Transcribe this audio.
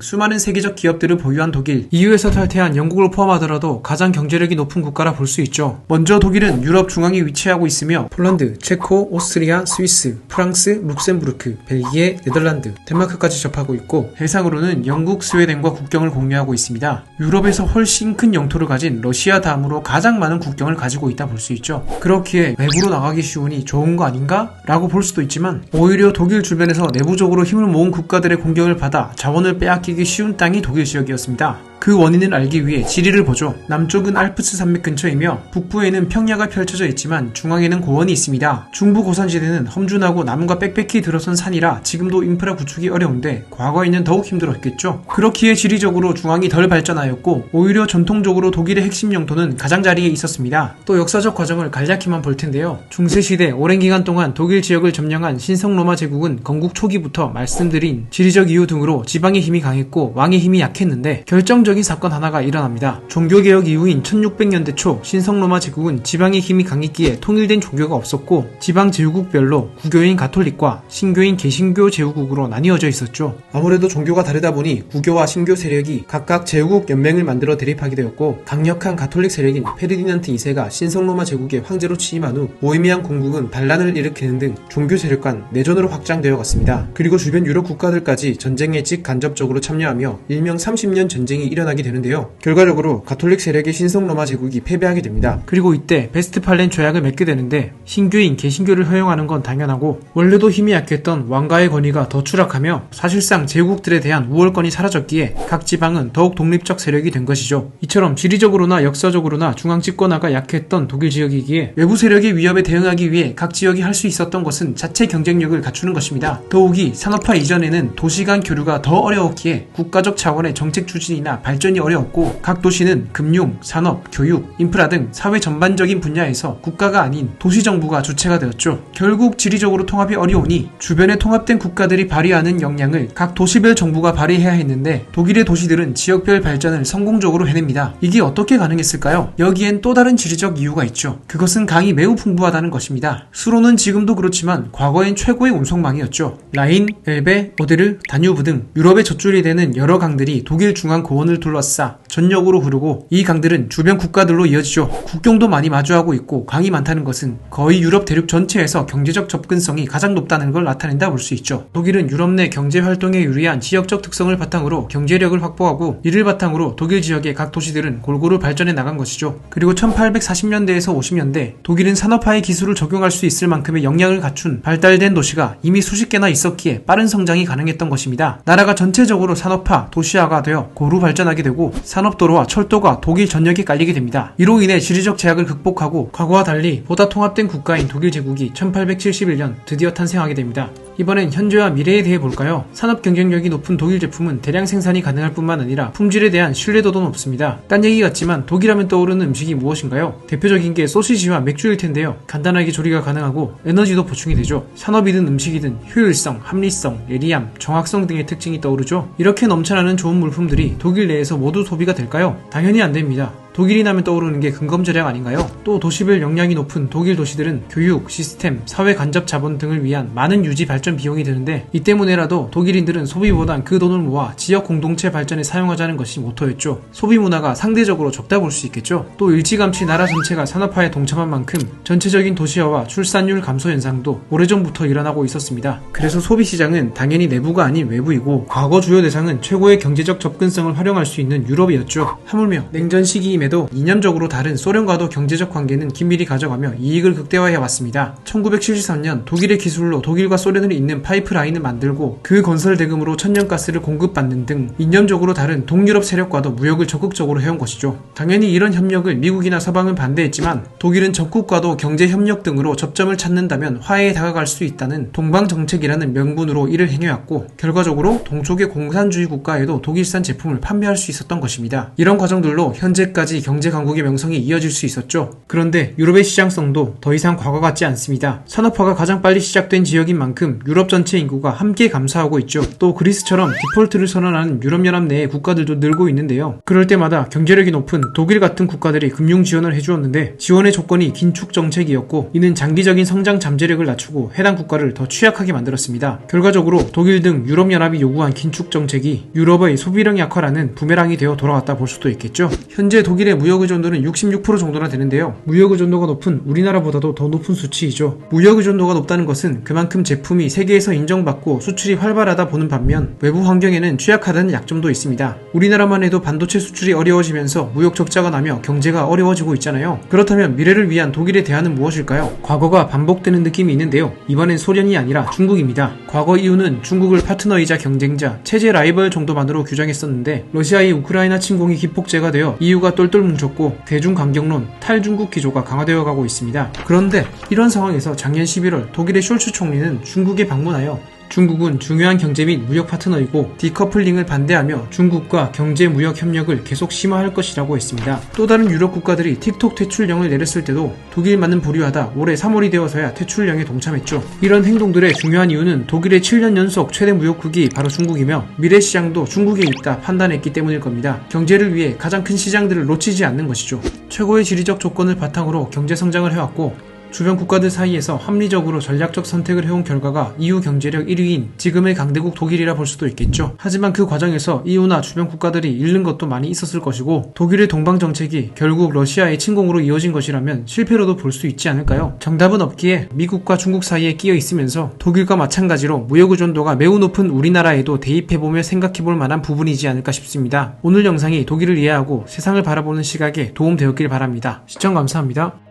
수많은 세계적 기업들을 보유한 독일, EU에서 탈퇴한 영국을 포함하더라도 가장 경제력이 높은 국가라 볼 수 있죠. 먼저 독일은 유럽 중앙에 위치하고 있으며 폴란드, 체코, 오스트리아, 스위스, 프랑스, 룩셈부르크, 벨기에, 네덜란드, 덴마크까지 접하고 있고 해상으로는 영국, 스웨덴과 국경을 공유하고 있습니다. 유럽에서 훨씬 큰 영토를 가진 러시아 다음으로 가장 많은 국경을 가지고 있다 볼 수 있죠. 그렇기에 외부로 나가기 쉬우니 좋은 거 아닌가? 라고 볼 수도 있지만 오히려 독일 주변에서 내부적으로 힘을 모은 국가들의 공격을 받아 자원을 빼앗기기 쉬운 땅이 독일 지역이었습니다. 그 원인을 알기 위해 지리를 보죠. 남쪽은 알프스 산맥 근처이며 북부에는 평야가 펼쳐져 있지만 중앙에는 고원이 있습니다. 중부 고산지대는 험준하고 나무가 빽빽히 들어선 산이라 지금도 인프라 구축이 어려운데 과거에는 더욱 힘들었겠죠. 그렇기에 지리적으로 중앙이 덜 발전하였고 오히려 전통적으로 독일의 핵심 영토는 가장자리에 있었습니다. 또 역사적 과정을 간략히만 볼 텐데요. 중세시대 오랜 기간 동안 독일 지역을 점령한 신성로마 제국은 건국 초기부터 말씀드린 지리적 이유 등으로 지방의 힘이 강했고 왕의 힘이 약했는데 결정적인 사건 하나가 일어납니다. 종교개혁 이후인 1600년대 초 신성로마 제국은 지방의 힘이 강했기에 통일된 종교가 없었고 지방 제후국별로 구교인 가톨릭과 신교인 개신교 제후국으로 나뉘어져 있었죠. 아무래도 종교가 다르다 보니 구교와 신교 세력이 각각 제후국 연맹을 만들어 대립하게 되었고 강력한 가톨릭 세력인 페르디난트 2세가 신성로마 제국의 황제로 취임한 후 보헤미안 공국은 반란을 일으키는 등 종교 세력 간 내전으로 확장되어 갔습니다. 그리고 주변 유럽 국가들까지 전쟁에 직간접적으로 참여하며 일명 30년 전쟁이 일어나게 되는데요. 결과적으로 가톨릭 세력의 신성로마 제국이 패배하게 됩니다. 그리고 이때 베스트팔렌 조약을 맺게 되는데 신교인 개신교를 허용하는 건 당연하고 원래도 힘이 약했던 왕가의 권위가 더 추락하며 사실상 제국들에 대한 우월권이 사라졌기에 각 지방은 더욱 독립적 세력이 된 것이죠. 이처럼 지리적으로나 역사적으로나 중앙 집권화가 약했던 독일 지역이기에 외부 세력의 위협에 대응하기 위해 각 지역이 할 수 있었던 것은 자체 경쟁력을 갖추는 것입니다. 더욱이 산업화 이전에는 도시 간 교류가 더 어려웠기에 국가적 차원의 정책 추진이나 발전이 어려웠고 각 도시는 금융, 산업, 교육, 인프라 등 사회 전반적인 분야에서 국가가 아닌 도시정부가 주체가 되었죠. 결국 지리적으로 통합이 어려우니 주변에 통합된 국가들이 발휘하는 역량을 각 도시별 정부가 발휘해야 했는데 독일의 도시들은 지역별 발전을 성공적으로 해냅니다. 이게 어떻게 가능했을까요? 여기엔 또 다른 지리적 이유가 있죠. 그것은 강이 매우 풍부하다는 것입니다. 수로는 지금도 그렇지만 과거엔 최고의 운송망이었죠. 라인, 엘베, 오데르, 다뉴브 등 유럽의 젖줄이 되는 여러 강들이 독일 중앙 고원을 둘러싸 전역으로 흐르고 이 강들은 주변 국가들로 이어지죠. 국경도 많이 마주하고 있고 강이 많다는 것은 거의 유럽 대륙 전체에서 경제적 접근성이 가장 높다는 걸 나타낸다 볼 수 있죠. 독일은 유럽 내 경제 활동에 유리한 지역적 특성을 바탕으로 경제력을 확보하고 이를 바탕으로 독일 지역의 각 도시들은 골고루 발전해 나간 것이죠. 그리고 1840년대에서 50년대 독일은 산업화의 기술을 적용할 수 있을 만큼의 역량을 갖춘 발달된 도시가 이미 수십 개나 있었기에 빠른 성장이 가능했던 것입니다. 나라가 전체적으로 산업화, 도시화가 되어 고루 발전하게 되고 산업도로와 철도가 독일 전역에 깔리게 됩니다. 이로 인해 지리적 제약을 극복하고 과거와 달리 보다 통합된 국가인 독일 제국이 1871년 드디어 탄생하게 됩니다. 이번엔 현재와 미래에 대해 볼까요? 산업 경쟁력이 높은 독일 제품은 대량 생산이 가능할 뿐만 아니라 품질에 대한 신뢰도도 높습니다. 딴 얘기 같지만 독일하면 떠오르는 음식이 무엇인가요? 대표적인 게 소시지와 맥주일 텐데요. 간단하게 조리가 가능하고 에너지도 보충이 되죠. 산업이든 음식이든 효율성, 합리성, 예리함, 정확성 등의 특징이 떠오르죠. 이렇게 넘쳐나는 좋은 물품들이 독일 내에서 모두 소비가 될까요? 당연히 안 됩니다. 독일이 나면 떠오르는 게 근검절약 아닌가요? 또 도시별 역량이 높은 독일 도시들은 교육, 시스템, 사회 간접 자본 등을 위한 많은 유지 발전 비용이 드는데 이 때문에라도 독일인들은 소비보단 그 돈을 모아 지역 공동체 발전에 사용하자는 것이 모토였죠. 소비 문화가 상대적으로 적다 볼 수 있겠죠. 또 일찌감치 나라 전체가 산업화에 동참한 만큼 전체적인 도시화와 출산율 감소 현상도 오래전부터 일어나고 있었습니다. 그래서 소비 시장은 당연히 내부가 아닌 외부이고 과거 주요 대상은 최고의 경제적 접근성을 활용할 수 있는 유럽이었죠. 하물며 냉전 시기임에도 이념적으로 다른 소련과도 경제적 관계는 긴밀히 가져가며 이익을 극대화해 왔습니다. 1973년 독일의 기술로 독일과 소련을 잇는 파이프라인을 만들고 그 건설 대금으로 천연가스를 공급받는 등 이념적으로 다른 동유럽 세력과도 무역을 적극적으로 해온 것이죠. 당연히 이런 협력을 미국이나 서방은 반대했지만 독일은 적국과도 경제협력 등으로 접점을 찾는다면 화해에 다가갈 수 있다는 동방정책이라는 명분으로 이를 행해왔고 결과적으로 동쪽의 공산주의 국가에도 독일산 제품을 판매할 수 있었던 것입니다. 이런 과정들로 현재까지 때까지 경제 강국의 명성이 이어질 수 있었죠. 그런데 유럽의 시장성도 더 이상 과거 같지 않습니다. 산업화가 가장 빨리 시작된 지역인 만큼 유럽 전체 인구가 함께 감소하고 있죠. 또 그리스처럼 디폴트를 선언하는 유럽연합 내의 국가들도 늘고 있는데요. 그럴 때마다 경제력이 높은 독일 같은 국가들이 금융 지원을 해주었는데 지원의 조건이 긴축 정책이었고 이는 장기적인 성장 잠재력을 낮추고 해당 국가를 더 취약하게 만들었습니다. 결과적으로 독일 등 유럽연합이 요구한 긴축 정책이 유럽의 소비력 약화라는 부메랑이 되어 돌아왔다 볼 수도 있겠죠. 현재 독일의 무역 의존도는 66% 정도나 되는데요. 무역 의존도가 높은 우리나라보다도 더 높은 수치이죠. 무역 의존도가 높다는 것은 그만큼 제품이 세계에서 인정받고 수출이 활발하다 보는 반면 외부 환경에는 취약하다는 약점도 있습니다. 우리나라만 해도 반도체 수출이 어려워지면서 무역 적자가 나며 경제가 어려워지고 있잖아요. 그렇다면 미래를 위한 독일의 대안은 무엇일까요? 과거가 반복되는 느낌이 있는데요. 이번엔 소련이 아니라 중국입니다. 과거 EU는 중국을 파트너이자 경쟁자, 체제 라이벌 정도만으로 규정했었는데 러시아의 우크라이나 침공이 기폭제가 되어 EU가 똘똘 뭉쳤고 대중강경론, 탈중국 기조가 강화되어 가고 있습니다. 그런데 이런 상황에서 작년 11월 독일의 숄츠 총리는 중국에 방문하여 중국은 중요한 경제 및 무역 파트너이고 디커플링을 반대하며 중국과 경제 무역 협력을 계속 심화할 것이라고 했습니다. 또 다른 유럽 국가들이 틱톡 퇴출령을 내렸을 때도 독일만은 보류하다 올해 3월이 되어서야 퇴출령에 동참했죠. 이런 행동들의 중요한 이유는 독일의 7년 연속 최대 무역국이 바로 중국이며 미래 시장도 중국에 있다 판단했기 때문일 겁니다. 경제를 위해 가장 큰 시장들을 놓치지 않는 것이죠. 최고의 지리적 조건을 바탕으로 경제 성장을 해왔고 주변 국가들 사이에서 합리적으로 전략적 선택을 해온 결과가 EU 경제력 1위인 지금의 강대국 독일이라 볼 수도 있겠죠. 하지만 그 과정에서 EU나 주변 국가들이 잃는 것도 많이 있었을 것이고 독일의 동방정책이 결국 러시아의 침공으로 이어진 것이라면 실패로도 볼 수 있지 않을까요? 정답은 없기에 미국과 중국 사이에 끼어 있으면서 독일과 마찬가지로 무역 의존도가 매우 높은 우리나라에도 대입해보며 생각해볼 만한 부분이지 않을까 싶습니다. 오늘 영상이 독일을 이해하고 세상을 바라보는 시각에 도움되었길 바랍니다. 시청 감사합니다.